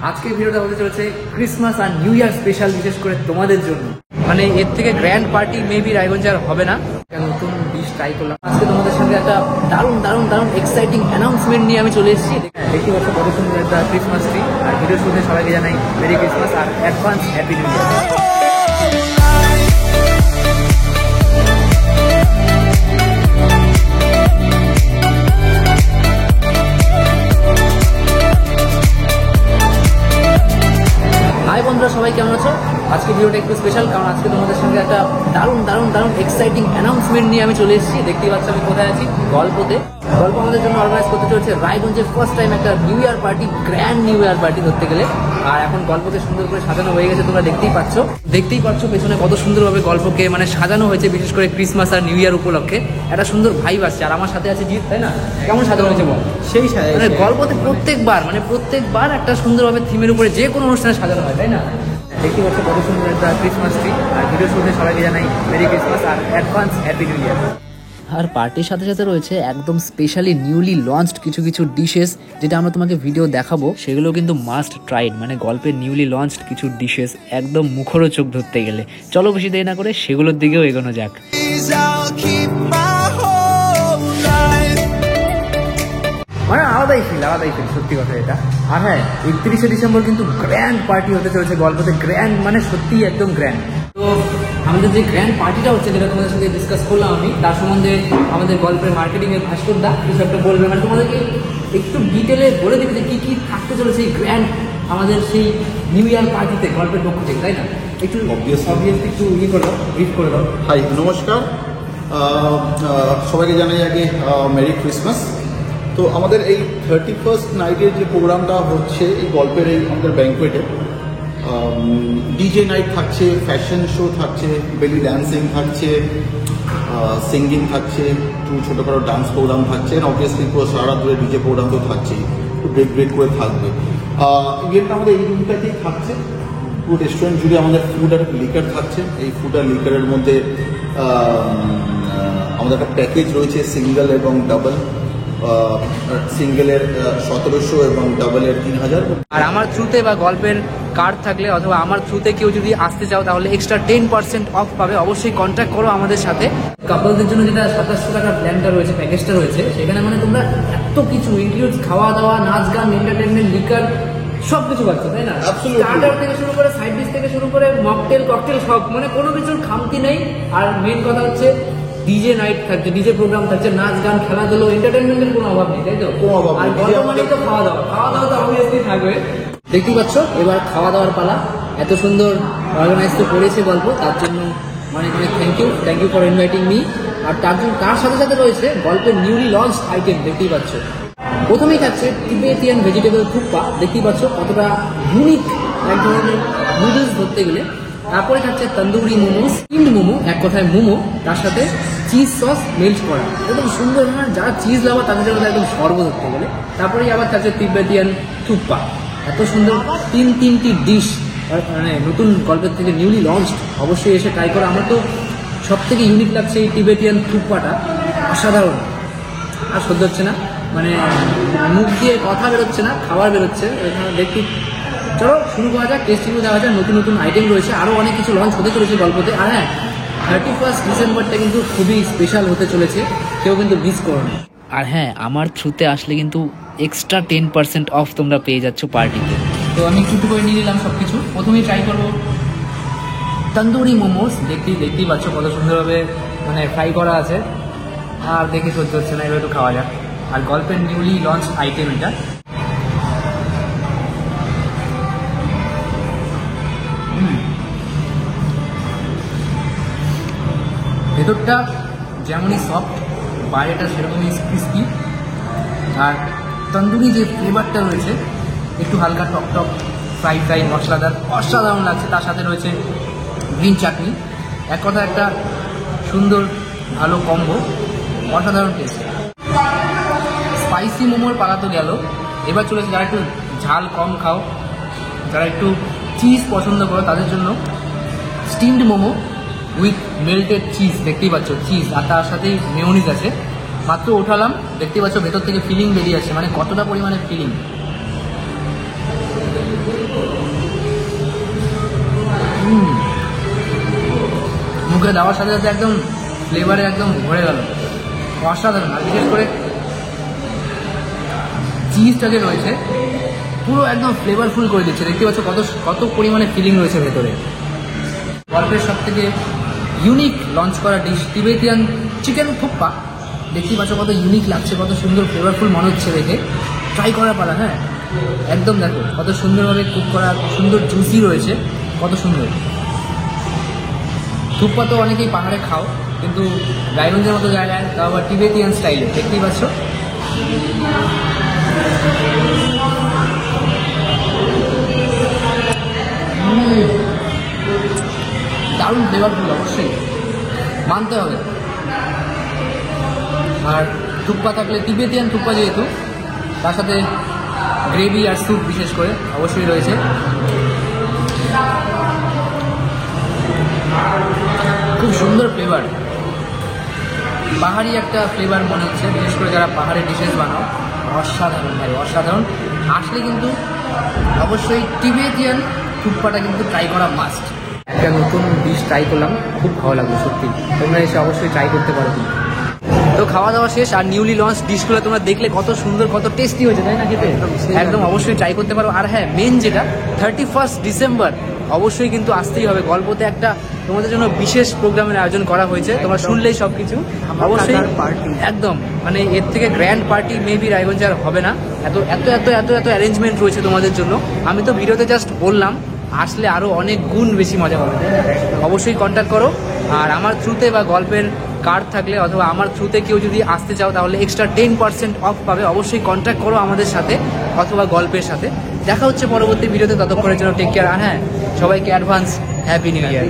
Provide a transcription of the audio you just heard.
আজকের ভিডিওটা হতে চলেছে ক্রিসমাস আর নিউ ইয়ার স্পেশাল, বিশেষ করে তোমাদের জন্য। মানে এর থেকে গ্র্যান্ড পার্টি মেবি রায়গঞ্জে আর হবে না। নতুন ডিশ ট্রাই করলাম আজকে তোমাদের সঙ্গে, একটা দারুণ দারুণ দারুণ এক্সাইটিং অ্যানাউন্সমেন্ট নিয়ে আমি চলে এসেছি। দেখতে পাচ্ছ কত সুন্দর একটা ক্রিসমাস ট্রি। আর ভিডিও শুরুতে সবাইকে জানাই মেরি ক্রিসমাস আর advance happy new year. Hi বন্ধুরা, সবাই কেমন আছো? আজকে ভিডিওটা একটু স্পেশাল, কারণ আজকে তোমাদের সঙ্গে একটা দারুণ দারুণ দারুণ এক্সাইটিং অ্যানাউন্সমেন্ট নিয়ে আমি চলে এসেছি। দেখতেই পাচ্ছ আমি কোথায় আছি, গল্পতে। গল্প আমাদের জন্য অর্গানাইজ করতে চলছে রায়গঞ্জের ফার্স্ট টাইম একটা new year party, grand new year party ধরতে গেলে। আর এখন গল্পকে সুন্দর করে সাজানো হয়ে গেছে, তোমরা দেখতেই পাচ্ছ পেছনে কত সুন্দরভাবে গল্পকে মানে সাজানো হয়েছে, বিশেষ করে ক্রিসমাস আর নিউ ইয়ার উপলক্ষে একটা সুন্দর ভাইব আসছে। আর আমার সাথে আছে জিৎ, তাই না? কেমন সাজানো হয়েছে বল? সেই মানে গল্পতে প্রত্যেকবার একটা সুন্দরভাবে থিমের উপরে যে কোনো অনুষ্ঠানে সাজানো হয়, তাই না? দেখতে পাচ্ছ কত সুন্দর একটা ক্রিসমাস ট্রি। আর ভিডিও শুরুতে সবাইকে জানাই মেরি ক্রিসমাস আর অ্যাডভান্স হ্যাপি নিউ ইয়ার। আর পার্টির সাথে সাথে রয়েছে একদম স্পেশালি নিউলি লঞ্চড কিছু ডিশেস, যেটা আমরা তোমাকে ভিডিও দেখাবো, সেগুলো কিন্তু মাস্ট ট্রাইড। মানে গল্পের নিউলি লঞ্চড কিছু ডিশেস একদম মুখরোচক ধরতে গেলে। চলো বেশি দেরি না করে সেগুলোর দিকেও এগোনো যাক। মানে আলাদাই ফিল সত্যি কথা এটা। আর হ্যাঁ, 31শে ডিসেম্বর কিন্তু গ্র্যান্ড পার্টি হতে চলেছে গল্পতে। গ্র্যান্ড মানে সত্যিই একদম গ্র্যান্ড। তো আমাদের যে গ্র্যান্ড পার্টিটা হচ্ছে, যেটা তোমাদের সঙ্গে ডিসকাস করলাম আমি, তার সম্বন্ধে আমাদের গল্পের মার্কেটিংয়ের ভাস্কর দা কিছু একটা বলবে। মানে তোমাদেরকে একটু ডিটেলে বলে দেবে যে কী কী থাকতে চলেছে এই গ্র্যান্ড আমাদের সেই নিউ ইয়ার পার্টিতে গল্পের পক্ষ থেকে, তাই না? একটু অবভিয়াসলি একটু ব্রিফ করে দাও। হাই, নমস্কার সবাইকে জানাই আগে মেরি ক্রিসমাস। তো আমাদের এই 31st নাইটের যে প্রোগ্রামটা হচ্ছে এই গল্পের এই আমাদের ব্যাঙ্কোয়েটে, ডিজে নাইট থাকছে, ফ্যাশন শো থাকছে, বেলি ড্যান্সিং থাকছে, সিঙ্গিং থাকছে, একটু ছোটোখাটো ডান্স প্রোগ্রাম থাকছে, অবভিয়াসলি পুরো সারা ধরে ডিজে প্রোগ্রাম তো থাকছেই, একটু ব্রেক করে থাকবে। ইভেন্টটা আমাদের এই রুমটাতেই থাকছে। পুরো রেস্টুরেন্ট জুড়ে আমাদের ফুড আর লিকার থাকছে। এই ফুড আর লিকারের মধ্যে আমাদের একটা প্যাকেজ রয়েছে, সিঙ্গেল এবং ডাবল। সিঙ্গেলের 1700 এবং ডাবলের 3000। আর আমার থ্রুতে বা গল্পের কার্ড থাকলে অথবা আমার থ্রুতে কেউ যদি আসতে চাও, তাহলে এক্সট্রা 10% অফ পাবে। অবশ্যই কন্ট্যাক্ট করো আমাদের সাথে। কাপলদের জন্য যেটা 2700 টাকার প্ল্যানটা রয়েছে, প্যাকেজটা রয়েছে, সেখানে মানে তোমরা এত কিছু ইনক্লুড, খাওয়া দাওয়া, নাচ গান, এন্টারটেনমেন্ট, লিকার সব কিছু পাচ্ছ, তাই না? স্টার্টার থেকে শুরু করে সাইড ডিশ থেকে শুরু করে মকটেল, ককটেল সব, মানে কোনো কিছুর খামতি নেই। আর মেন কথা হচ্ছে ডিজে নাইট থাকছে, ডিজে প্রোগ্রাম থাকছে, নাচ গান, খেলাধুলো, এন্টারটেনমেন্টের কোনো অভাব নেই, তাই তো? কোনো অভাব নেই। আর গল্প মানে তো খাওয়া দাওয়া তো অবভিয়াসলি থাকবে। দেখতেই পাচ্ছ এবার খাওয়া দাওয়ার পালা। এত সুন্দর অর্গানাইজ তো করেছে গল্প, তার জন্য অনেক অনেক thank you for inviting me. আর তার সাথে সাথে রয়েছে গল্পের নিউলি লঞ্চ আইটেম। দেখতেই পাচ্ছ প্রথমেই থাকছে টিবেটিয়ান ভেজিটেবল থুপ্পা। দেখতেই পাচ্ছ কতটা ইউনিক এক ধরনের নুডলস ধরতে গেলে। তারপরে থাকছে তন্দুরি মোমো, স্টিমড মোমো, এক কথায় মোমো, তার সাথে চিজ সস মেল্ট করা, একদম সুন্দর। যারা চিজ লাভার তাদের জন্য একদম সর্ব ধরতে গেলে। তারপরেই আবার থাকছে তিবেটিয়ান থুপ্পা। এত সুন্দর তিনটি ডিশ, মানে নতুন গল্পের থেকে নিউলি লঞ্চড। অবশ্যই এসে ট্রাই করো। আমার তো সব থেকে ইউনিক লাগছে এই টিবেটিয়ান থুপ্পাটা, অসাধারণ। আর সহ্য হচ্ছে না, মানে মুখ দিয়ে কথা বেরোচ্ছে না, খাবার বেরোচ্ছে। দেখতে চলো শুরু করা যাক, টেস্টিংও দেওয়া যাক। নতুন আইটেম রয়েছে, আরও অনেক কিছু লঞ্চ হতে চলেছে গল্পতে। আর হ্যাঁ, 31 ডিসেম্বরটা কিন্তু খুবই স্পেশাল হতে চলেছে, কেউ কিন্তু মিস করো না। আর হ্যাঁ, আমার থ্রুতে আসলে কিন্তু এক্সট্রা 10% অফ তোমরা পেয়ে যাচ্ছ পার্টিতে। তো আমি একটু করে নিয়ে নিলাম সব কিছু। প্রথমেই ট্রাই করবো তন্দুরি মোমোস। দেখতেই পাচ্ছ কত সুন্দরভাবে মানে ফ্রাই করা আছে। আর দেখে সহ্য হচ্ছে না, এবার একটু খাওয়া যাক। আর গল্পের নিউলি লঞ্চ আইটেম এটা। ভেতরটা যেমনই সফট, বাইরেটা সেরকমই ক্রিস্পি। আর তন্দুরি যে ফ্লেভারটা রয়েছে, একটু হালকা টক ফ্রাই মশলাদার, অসাধারণ লাগছে। তার সাথে রয়েছে গ্রিন চাটনি। এক কথা একটা সুন্দর ভালো কম্বো, অসাধারণ টেস্ট। স্পাইসি মোমোর পালা তো গেল, এবার চলেছে যারা একটু ঝাল কম খাও, যারা একটু চিজ পছন্দ করো, তাদের জন্য steamed momo with melted cheese. দেখতেই পাচ্ছ চিজ, আর তার সাথেই মেয়োনিজ আছে। মাত্র ওঠালাম, দেখতেই পাচ্ছ ভেতর থেকে ফিলিং বেরিয়ে আসছে, মানে কতটা পরিমাণে ফিলিং। মুখে দেওয়ার সাথে সাথে একদম ফ্লেভারে একদম ভরে গেল, অসাধারণ। আর বিশেষ করে চিজটা যে রয়েছে পুরো একদম ফ্লেভারফুল করে দিচ্ছে। দেখতে পাচ্ছ কত পরিমাণে ফিলিং রয়েছে ভেতরে। গল্পের সব থেকে ইউনিক লঞ্চ করা ডিশ তিবেতিয়ান চিকেন থুপ্পা। দেখতেই পাচ্ছ কত ইউনিক লাগছে, কত সুন্দর ফ্লেভারফুল মনে হচ্ছে দেখে। ট্রাই করার পালা। হ্যাঁ একদম দেখো কত সুন্দরভাবে কুক করা, সুন্দর জুসি রয়েছে, কত সুন্দর। থুপ্পা তো অনেকেই পাহাড়ে খাও, কিন্তু রায়গঞ্জের মতো জায়গায় তাও আবার তিবেতিয়ান স্টাইলে। দেখতেই পাচ্ছ দারুণ ফ্লেভারফুল, অবশ্যই মানতে হবে। আর থুপ্পা থাকলে তিবেতিয়ান থুপ্পা যেহেতু, তার সাথে গ্রেভি আর স্যুপ বিশেষ করে অবশ্যই রয়েছে। খুব সুন্দর ফ্লেভার, পাহাড়ি একটা ফ্লেভার মনে হচ্ছে, বিশেষ করে যারা পাহাড়ি ডিশেস বানাও। অসাধারণ ভাই, অসাধারণ। আসলে কিন্তু অবশ্যই তিবেতিয়ান থুপ্পাটা কিন্তু ট্রাই করা মাস্ট। একটা নতুন ডিশ ট্রাই করলাম, খুব ভালো লাগলো সত্যি। তোমরা এসে অবশ্যই ট্রাই করতে পারো। তো খাওয়া দাওয়া শেষ, আর নিউলি লঞ্চ ডিশগুলো তোমরা দেখলে কত সুন্দর, কত টেস্টি হয়েছে, তাই না খেতে? একদম অবশ্যই ট্রাই করতে পারো। আর হ্যাঁ, মেন যেটা 31 ডিসেম্বর অবশ্যই কিন্তু আসতেই হবে। গল্পতে একটা তোমাদের জন্য বিশেষ প্রোগ্রামের আয়োজন করা হয়েছে, তোমরা শুনলেই সব কিছু। অবশ্যই একদম মানে এর থেকে গ্র্যান্ড পার্টি মেবি রায়গঞ্জে আর হবে না। এত এত এত এত এত অ্যারেঞ্জমেন্ট রয়েছে তোমাদের জন্য। আমি তো ভিডিওতে জাস্ট বললাম, আসলে আরও অনেক গুণ বেশি মজা পাবে। অবশ্যই কন্ট্যাক্ট করো। আর আমার থ্রুতে বা গল্পের কার্ড থাকলে অথবা আমার থ্রুতে কেউ যদি আসতে চাও তাহলে এক্সট্রা 10% অফ পাবে। অবশ্যই কন্ট্যাক্ট করো আমাদের সাথে অথবা গল্পের সাথে। দেখা হচ্ছে পরবর্তী ভিডিওতে, ততক্ষণের জন্য টেক কেয়ার। আর হ্যাঁ, সবাইকে অ্যাডভান্স হ্যাপি নিউ ইয়ার।